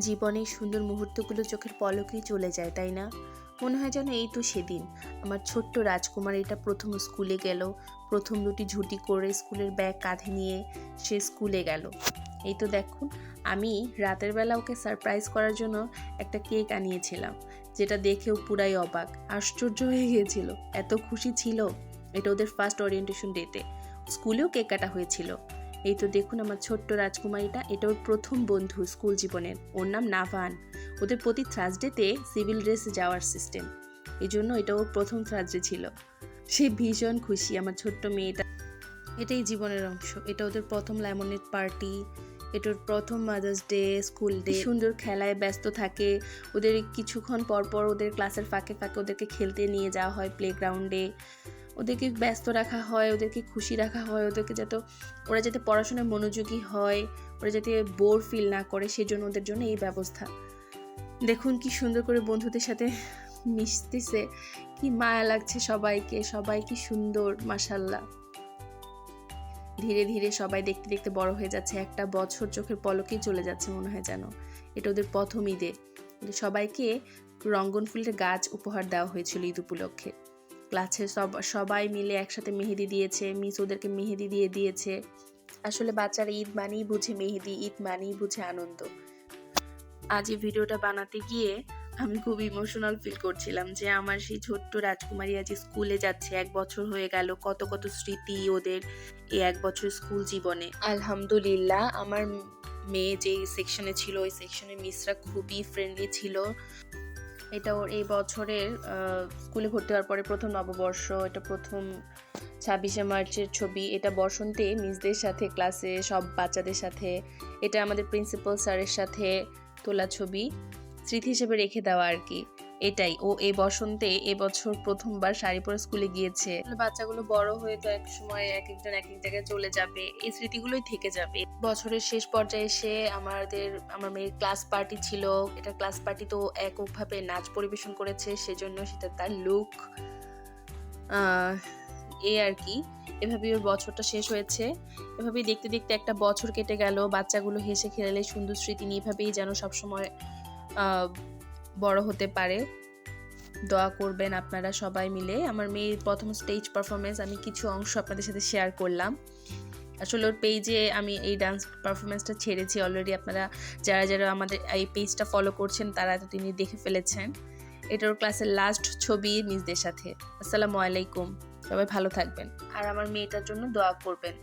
জীবনের সুন্দর মুহূর্তগুলো চোখের পলকেই চলে যায়, তাই না? মনে হয় যেন এই তো সেদিন আমার ছোট্ট রাজকুমারীটা প্রথম স্কুলে গেল, প্রথম দুটি ঝুঁটি করে স্কুলের ব্যাগ কাঁধে নিয়ে সে স্কুলে গেল। এই তো দেখুন, আমি রাতের বেলা ওকে সারপ্রাইজ করার জন্য একটা কেক আনিয়েছিলাম, যেটা দেখেও পুরাই অবাক, আশ্চর্য হয়ে গিয়েছিল, এত খুশি ছিল। এটা ওদের ফার্স্ট ওরিয়েন্টেশন ডেতে স্কুলেও কেক কাটা হয়েছিল। এই তো দেখুন আমার ছোট্ট রাজকুমারীটা, এটা ওর প্রথম বন্ধু স্কুল জীবনের, ওর নাম নাভান। ওদের প্রতি থার্সডেতে সিভিল ড্রেসে যাওয়ার সিস্টেম, এই জন্য এটা ওর প্রথম থার্সডে ছিল। সে ভীষণ খুশি আমার ছোট্ট মেয়েটা। এটাই জীবনের অংশ, এটা ওদের প্রথম লেমনেড পার্টি, এটার প্রথম মাদার্স ডে, স্কুল ডে। সুন্দর খেলায় ব্যস্ত থাকে ওদের, কিছুক্ষণ পর পর ওদের ক্লাসের ফাঁকে ফাঁকে ওদেরকে খেলতে নিয়ে যাওয়া হয় প্লেগ্রাউন্ডে, ওদেরকে ব্যস্ত রাখা হয়, ওদেরকে খুশি রাখা হয়, ওদেরকে ওরা যাতে পড়াশোনায় মনোযোগী হয়, ওরা যাতে বোর ফিল না করে, সেজন্য ওদের জন্য এই ব্যবস্থা। দেখুন কি সুন্দর করে বন্ধুদের সাথে মিশতেছে, কি মায়া লাগছে সবাইকে, সবাই কি সুন্দর, মাশাল্লাহ। ধীরে ধীরে সবাই দেখতে দেখতে বড় হয়ে যাচ্ছে, একটা বছর চোখের পলকেই চলে যাচ্ছে মনে হয় যেন। এটা ওদের প্রথম ঈদে সবাইকে রঙ্গন ফুলের গাছ উপহার দেওয়া হয়েছিল ঈদ উপলক্ষে। ক্লাসে সবাই মিলে একসাথে মেহেদি দিয়েছে, মিস ওদেরকে মেহেদি দিয়ে দিয়েছে। আসলে বাচ্চারা ঈদ মানেই বুঝে মেহেদি, ঈদ মানেই বুঝে আনন্দ। আজ এই ভিডিওটা বানাতে গিয়ে আমি খুব ইমোশনাল ফিল করছিলাম যে আমার সেই ছোট্ট রাজকুমারী আজ স্কুলে যাচ্ছে, 1 বছর হয়ে গেল, কত কত স্মৃতি ওদের এই 1 বছর স্কুল জীবনে। আলহামদুলিল্লাহ, আমার মেয়ে যে সেকশনে ছিল ওই সেকশনের মিসরা খুবই ফ্রেন্ডলি ছিল। এটা ওর এই বছরের স্কুলে ভর্তি হওয়ার পরে প্রথম নববর্ষ, এটা প্রথম 26শে মার্চের ছবি। এটা বসন্তে মিসদের সাথে ক্লাসে সব বাচ্চাদের সাথে, এটা আমাদের প্রিন্সিপাল স্যারের সাথে তোলা ছবি, স্মৃতি হিসেবে রেখে দেওয়া আর কি। এটাই ও এই বসন্তে এবছর প্রথমবার শাড়ি পরে স্কুলে গিয়েছে। বাচ্চাগুলো বড় হয়ে তো এক সময় এক একজন এক এক জায়গায় চলে যাবে, এই স্মৃতিগুলোই থেকে যাবে। বছরের শেষ পর্যায়ে এসে আমার মেয়ের ক্লাস পার্টি ছিল, এটা ক্লাস পার্টি তো এককভাবে নাচ পরিবেশন করেছে, সেজন্য সেটা তার লুক এই আর কি। এভাবেই ওর বছরটা শেষ হয়েছে। এভাবেই দেখতে দেখতে একটা বছর কেটে গেল, বাচ্চাগুলো হেসে খেলে সুন্দর স্মৃতি নিয়ে এভাবেই যেন সবসময় বড় হতে পারে। দোয়া করবেন আপনারা সবাই মিলে। আমার মেয়ের প্রথম স্টেজ পারফরমেন্স আমি কিছু অংশ আপনাদের সাথে শেয়ার করলাম। আসলে ওর পেজে আমি এই ডান্স পারফরমেন্সটা ছেড়েছি অলরেডি, আপনারা যারা যারা আমাদের এই পেজটা ফলো করছেন তারা এতদিনই দেখে ফেলেছেন। এটা ওর ক্লাসের লাস্ট ছবি মিসদের সাথে। আসসালামু আলাইকুম, সবাই ভালো থাকবেন আর আমার মেয়েটার জন্য দোয়া করবেন।